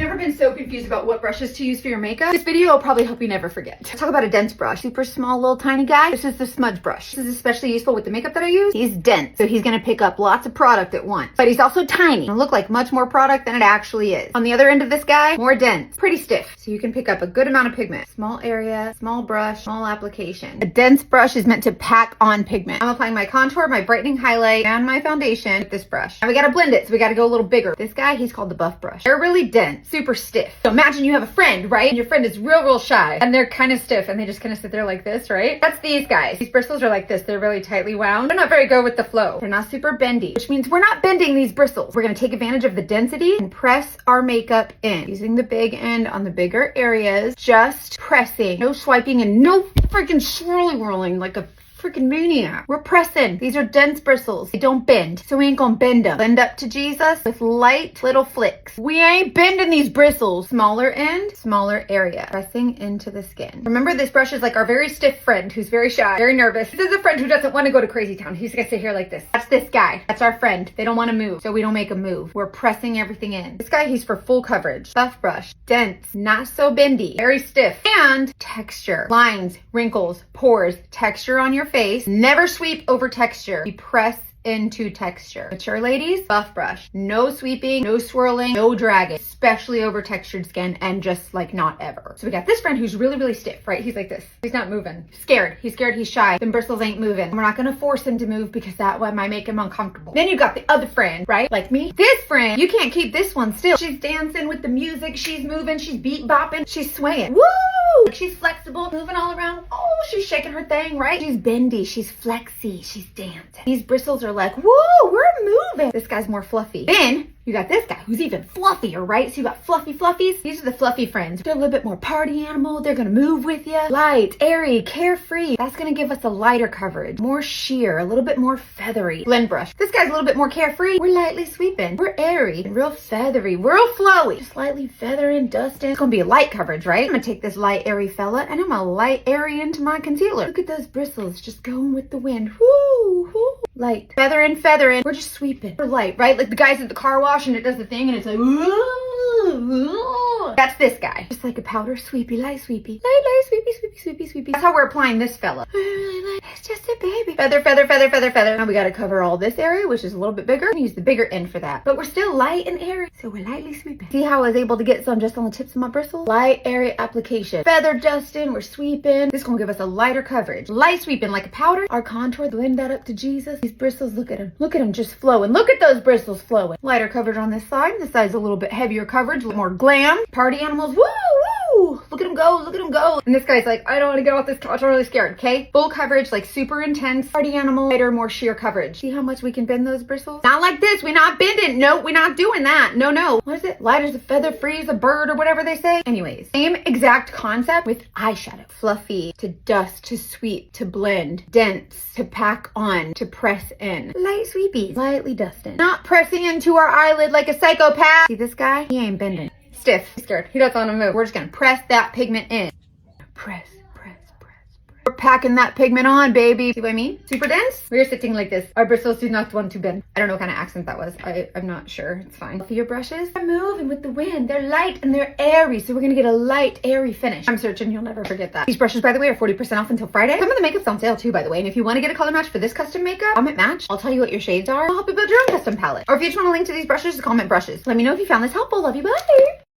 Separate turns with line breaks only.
ever been so confused about what brushes to use for your makeup? This video will probably help you never forget. Let's talk about a dense brush. Super small, little tiny guy. This is the smudge brush. This is especially useful with the makeup that I use. He's dense, so he's gonna pick up lots of product at once. But he's also tiny. It'll look like much more product than it actually is. On the other end of this guy, more dense, pretty stiff. So you can pick up a good amount of pigment. Small area, small brush, small application. A dense brush is meant to pack on pigment. I'm applying my contour, my brightening highlight, and my foundation with this brush. Now we gotta blend it, so we gotta go a little bigger. This guy, he's called the buff brush. They're really dense, super stiff. So imagine you have a friend, right? And your friend is real shy, and they're kind of stiff, and they just kind of sit there like this, right? That's these guys. These bristles are like this. They're really tightly wound. They're not very good with the flow. They're not super bendy, which means we're not bending these bristles. We're gonna take advantage of the density and press our makeup in. Using the big end on the bigger areas, just pressing. No swiping and no freaking swirly whirling like a freaking maniac. We're pressing. These are dense bristles. They don't bend, so we ain't gonna bend them. Blend up to Jesus with light little flicks. We ain't bending these bristles. Smaller end, smaller area. Pressing into the skin. Remember, this brush is like our very stiff friend who's very shy, very nervous. This is a friend who doesn't want to go to crazy town. He's gonna sit here like this. That's this guy. That's our friend. They don't want to move, so we don't make them move. We're pressing everything in. This guy, he's for full coverage. Buff brush. Dense, not so bendy, very stiff, and texture. Lines, wrinkles, pores, texture on your face. Never sweep over texture. We press into texture. Mature ladies, buff brush. No sweeping, no swirling, no dragging, especially over textured skin, and just like not ever. So we got this friend who's really stiff, right? He's like this. He's not moving. Scared. He's scared. He's shy. Them bristles ain't moving. We're not gonna force him to move because that one might make him uncomfortable. Then you got the other friend, right? Like me. This friend, you can't keep this one still. She's dancing with the music. She's moving. She's beat bopping. She's swaying. Woo! She's flexible, moving all around. Oh, she's shaking her thing, right? She's bendy. She's flexy. She's dancing. These bristles are like, whoa, we're moving. This guy's more fluffy. Then you got this guy who's even fluffier, right? So you got fluffy fluffies. These are the fluffy friends. They're a little bit more party animal. They're gonna move with you. Light, airy, carefree. That's gonna give us a lighter coverage. More sheer, a little bit more feathery. Blend brush. This guy's a little bit more carefree. We're lightly sweeping. We're airy, real feathery, real flowy. Just lightly feathering, dusting. It's gonna be a light coverage, right? I'm gonna take this light, airy fella, and I'm gonna light, airy into my concealer. Look at those bristles just going with the wind. Whoo, whoo. Light, feathering. We're just sweeping. We're light, right? Like the guys at the car wash and it does the thing and it's like, ooh. That's this guy. Just like a powder sweepy, light sweepy. Light, sweepy. That's how we're applying this fella. It's just a baby. Feather. Now we gotta cover all this area, which is a little bit bigger. Use the bigger end for that. But we're still light and airy, so we're lightly sweeping. See how I was able to get some just on the tips of my bristles? Light, airy application. Feather dusting, we're sweeping. This is gonna give us a lighter coverage. Light sweeping like a powder. Our contour, blend that up to Jesus. These bristles, look at him. Look at him just flowing. Look at those bristles flowing. Lighter coverage on this side. This side's a little bit heavier coverage, a little more glam. Party animals, woo! Look at him go. And this guy's like, I don't want to get off this couch. I'm really scared, okay? Full coverage, like super intense. Party animal, lighter, more sheer coverage. See how much we can bend those bristles? Not like this. We're not bending. No, we're not doing that. No. What is it? Light as a feather, free as a bird, or whatever they say. Anyways, same exact concept with eyeshadow. Fluffy, to dust, to sweep, to blend, dense, to pack on, to press in. Light sweepies, lightly dusting. Not pressing into our eyelid like a psychopath. See this guy? He ain't bending. Stiff. He's scared. He doesn't want to move. We're just gonna press that pigment in. Press. We're packing that pigment on, baby. See what I mean? Super dense. We're sitting like this. Our bristles do not want to bend. I don't know what kind of accent that was. I'm not sure. It's fine. For your brushes, they're moving with the wind. They're light and they're airy. So we're gonna get a light, airy finish. I'm certain you'll never forget that. These brushes, by the way, are 40% off until Friday. Some of the makeup's on sale too, by the way. And if you want to get a color match for this custom makeup, comment match. I'll tell you what your shades are. I'll help you build your own custom palette. Or if you just want a link to these brushes, comment brushes. Let me know if you found this helpful. Love you. Bye.